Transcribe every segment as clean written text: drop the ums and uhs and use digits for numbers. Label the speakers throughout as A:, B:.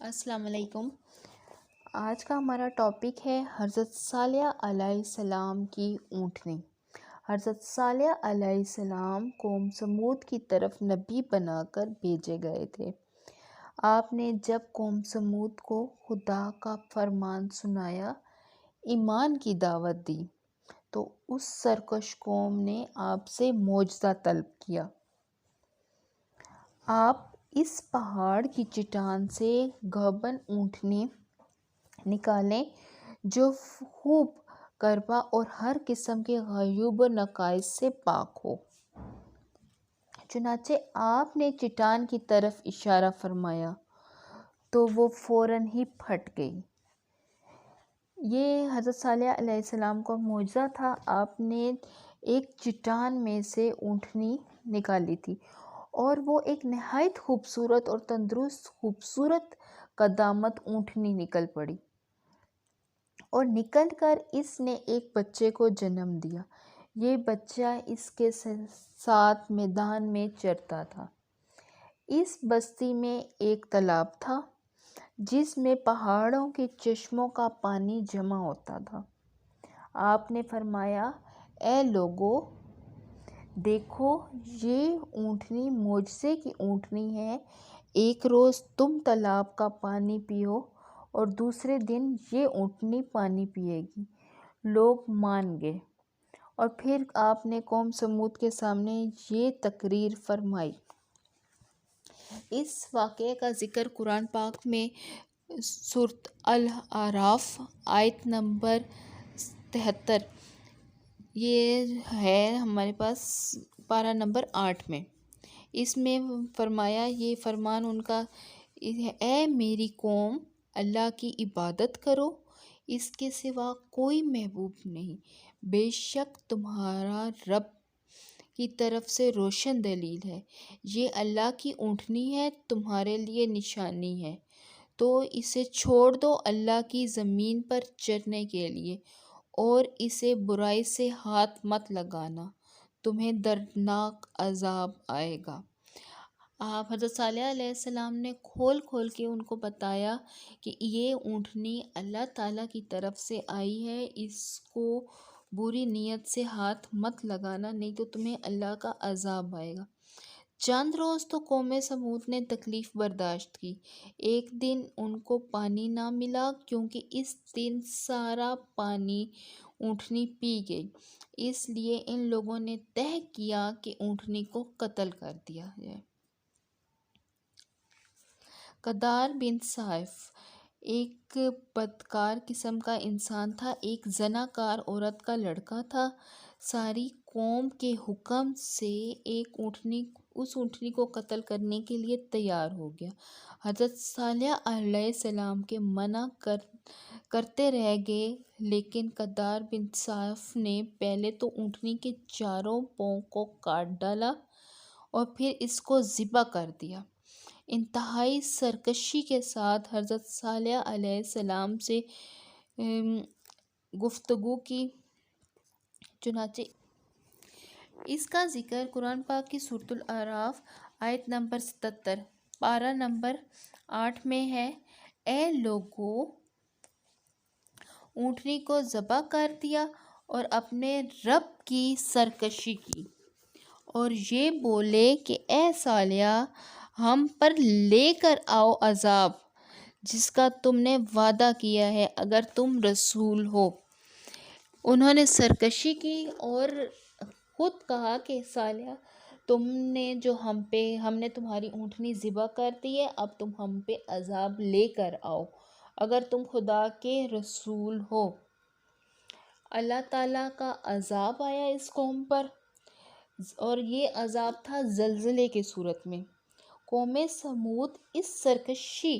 A: السلام علیکم۔ آج کا ہمارا ٹاپک ہے حضرت صالح علیہ السلام کی اونٹنی۔ حضرت صالح علیہ السلام قوم سمود کی طرف نبی بنا کر بھیجے گئے تھے۔ آپ نے جب قوم سمود کو خدا کا فرمان سنایا، ایمان کی دعوت دی، تو اس سرکش قوم نے آپ سے معجزہ طلب کیا۔ آپ اس پہاڑ کی چٹان سے گھبن اونٹنی نکالیں جو خوب کربا اور ہر قسم کے عیوب و نقائص سے پاک ہو۔ چنانچہ آپ نے چٹان کی طرف اشارہ فرمایا تو وہ فوراً ہی پھٹ گئی۔ یہ حضرت صالح علیہ السلام کا معجزہ تھا۔ آپ نے ایک چٹان میں سے اونٹنی نکالی تھی اور وہ ایک نہایت خوبصورت اور تندرست خوبصورت قدامت اونٹنی نکل پڑی، اور نکل کر اس نے ایک بچے کو جنم دیا۔ یہ بچہ اس کے ساتھ میدان میں چرتا تھا۔ اس بستی میں ایک تالاب تھا جس میں پہاڑوں کے چشموں کا پانی جمع ہوتا تھا۔ آپ نے فرمایا، اے لوگو، دیکھو یہ اونٹنی معجزے کی اونٹنی ہے۔ ایک روز تم تالاب کا پانی پیو اور دوسرے دن یہ اونٹنی پانی پیے گی۔ لوگ مان گئے، اور پھر آپ نے قوم سمود کے سامنے یہ تقریر فرمائی۔ اس واقعے کا ذکر قرآن پاک میں سورۃ الاعراف آیت نمبر 73، یہ ہے ہمارے پاس پارہ نمبر 8 میں۔ اس میں فرمایا، یہ فرمان ان کا، اے میری قوم، اللہ کی عبادت کرو، اس کے سوا کوئی محبوب نہیں۔ بے شک تمہارا رب کی طرف سے روشن دلیل ہے۔ یہ اللہ کی اونٹنی ہے، تمہارے لیے نشانی ہے، تو اسے چھوڑ دو اللہ کی زمین پر چرنے کے لیے، اور اسے برائی سے ہاتھ مت لگانا، تمہیں دردناک عذاب آئے گا۔ آپ حضرت صالح علیہ السلام نے کھول کھول کے ان کو بتایا کہ یہ اونٹنی اللہ تعالیٰ کی طرف سے آئی ہے، اس کو بری نیت سے ہاتھ مت لگانا، نہیں تو تمہیں اللہ کا عذاب آئے گا۔ چند روز تو قوم سمود نے تکلیف برداشت کی۔ ایک دن ان کو پانی نہ ملا، کیونکہ اس دن سارا پانی اونٹنی پی گئی۔ اس لیے ان لوگوں نے طے کیا کہ اونٹنی کو قتل کر دیا جائے۔ قدار بن صائف ایک بدکار قسم کا انسان تھا، ایک زنا کار عورت کا لڑکا تھا۔ ساری قوم کے حکم سے اس اونٹنی کو قتل کرنے کے لیے تیار ہو گیا۔ حضرت صالح علیہ السلام کے منع کرتے رہ گئے، لیکن قدار بن صائف نے پہلے تو اونٹنی کے چاروں پاؤں کو کاٹ ڈالا اور پھر اس کو ذبح کر دیا۔ انتہائی سرکشی کے ساتھ حضرت صالح علیہ السلام سے گفتگو کی۔ چنانچہ اس کا ذکر قرآن پاک کی سورۃ الاعراف آیت نمبر 77 پارہ نمبر 8 میں ہے۔ اے لوگو، اونٹنی کو ذبح کر دیا اور اپنے رب کی سرکشی کی، اور یہ بولے کہ اے صالح، ہم پر لے کر آؤ عذاب جس کا تم نے وعدہ کیا ہے، اگر تم رسول ہو۔ انہوں نے سرکشی کی اور خود کہا کہ صالح، تم نے جو ہم نے تمہاری اونٹنی ذبح کر دی ہے، اب تم ہم پہ عذاب لے کر آؤ اگر تم خدا کے رسول ہو۔ اللہ تعالیٰ کا عذاب آیا اس قوم پر، اور یہ عذاب تھا زلزلے کی صورت میں۔ قوم سمود اس سرکشی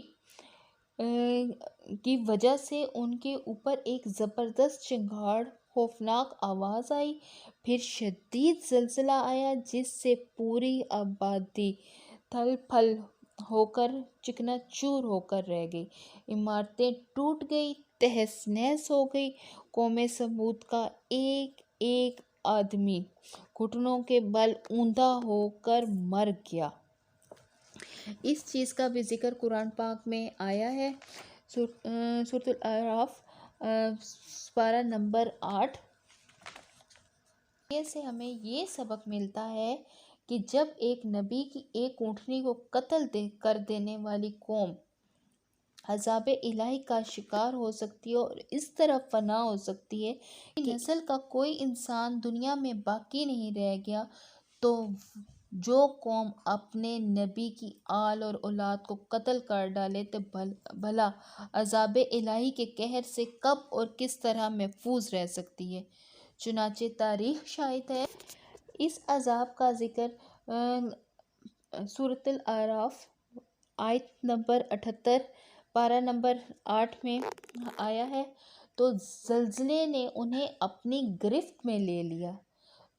A: کی وجہ سے ان کے اوپر ایک زبردست چنگھاڑ، خوفناک آواز آئی، پھر شدید زلزلہ آیا جس سے پوری آبادی تھل پھل ہو کر چکنا چور ہو کر رہ گئی، عمارتیں ٹوٹ گئی، تہس نہس ہو گئی۔ قوم سمود کا ایک ایک آدمی گھٹنوں کے بل اوندا ہو کر مر گیا۔ اس چیز کا بھی ذکر قرآن پاک میں آیا ہے۔ سورۃ الاعراف پارہ نمبر 8 سے ہمیں یہ سبق ملتا ہے کہ جب ایک نبی کی ایک اونٹنی کو قتل کر دینے والی قوم عذاب الہی کا شکار ہو سکتی ہے اور اس طرح فنا ہو سکتی ہے کہ نسل کا کوئی انسان دنیا میں باقی نہیں رہ گیا، تو جو قوم اپنے نبی کی آل اور اولاد کو قتل کر ڈالے تو بھلا عذاب الہی کے قہر سے کب اور کس طرح محفوظ رہ سکتی ہے۔ چنانچہ تاریخ شاہد ہے۔ اس عذاب کا ذکر سورۃ الاعراف آیت نمبر 78 پارہ نمبر 8 میں آیا ہے۔ تو زلزلے نے انہیں اپنی گرفت میں لے لیا،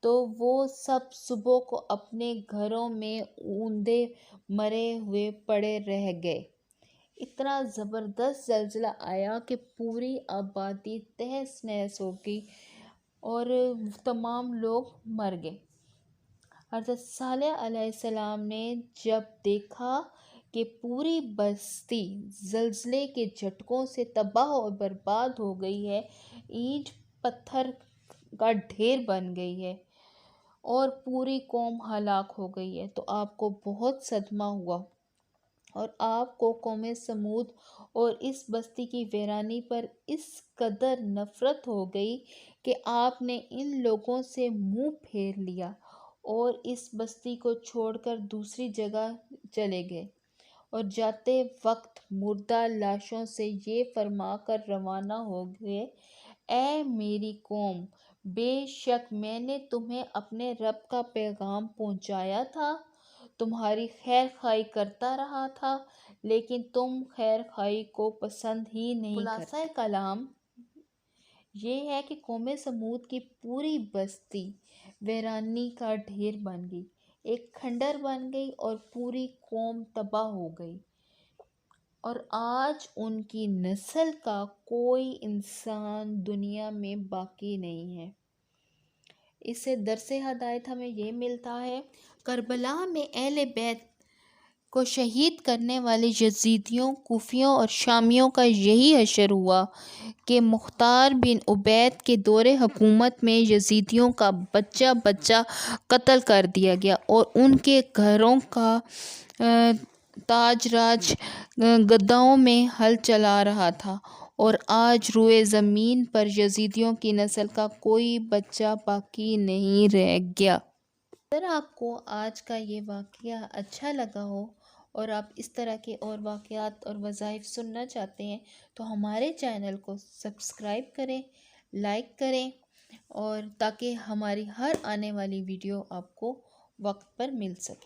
A: تو وہ سب صبح کو اپنے گھروں میں اوندے مرے ہوئے پڑے رہ گئے۔ اتنا زبردست زلزلہ آیا کہ پوری آبادی تہس نہس ہو گئی اور تمام لوگ مر گئے۔ حضرت صالح علیہ السلام نے جب دیکھا کہ پوری بستی زلزلے کے جھٹکوں سے تباہ اور برباد ہو گئی ہے، اینٹ پتھر کا ڈھیر بن گئی ہے اور پوری قوم ہلاک ہو گئی ہے، تو آپ کو بہت صدمہ ہوا اور آپ کو قوم سمود اور اس بستی کی ویرانی پر اس قدر نفرت ہو گئی کہ آپ نے ان لوگوں سے منہ پھیر لیا اور اس بستی کو چھوڑ کر دوسری جگہ چلے گئے، اور جاتے وقت مردہ لاشوں سے یہ فرما کر روانہ ہو گئے: اے میری قوم، بے شک میں نے تمہیں اپنے رب کا پیغام پہنچایا تھا، تمہاری خیر خواہی کرتا رہا تھا، لیکن تم خیر خواہی کو پسند ہی نہیں کرتے۔ خلاصہ کلام یہ ہے کہ قوم سمود کی پوری بستی ویرانی کا ڈھیر بن گئی، ایک کھنڈر بن گئی اور پوری قوم تباہ ہو گئی، اور آج ان کی نسل کا کوئی انسان دنیا میں باقی نہیں ہے۔ اس سے درس ہدایت ہمیں یہ ملتا ہے، کربلا میں اہل بیت کو شہید کرنے والے یزیدیوں، کوفیوں اور شامیوں کا یہی حشر ہوا کہ مختار بن عبید کے دور حکومت میں یزیدیوں کا بچہ بچہ قتل کر دیا گیا اور ان کے گھروں کا تاج راج گداؤں میں ہل چلا رہا تھا، اور آج روئے زمین پر یزیدیوں کی نسل کا کوئی بچہ باقی نہیں رہ گیا۔ اگر آپ کو آج کا یہ واقعہ اچھا لگا ہو اور آپ اس طرح کے اور واقعات اور وظائف سننا چاہتے ہیں تو ہمارے چینل کو سبسکرائب کریں، لائک کریں، اور تاکہ ہماری ہر آنے والی ویڈیو آپ کو وقت پر مل سکے۔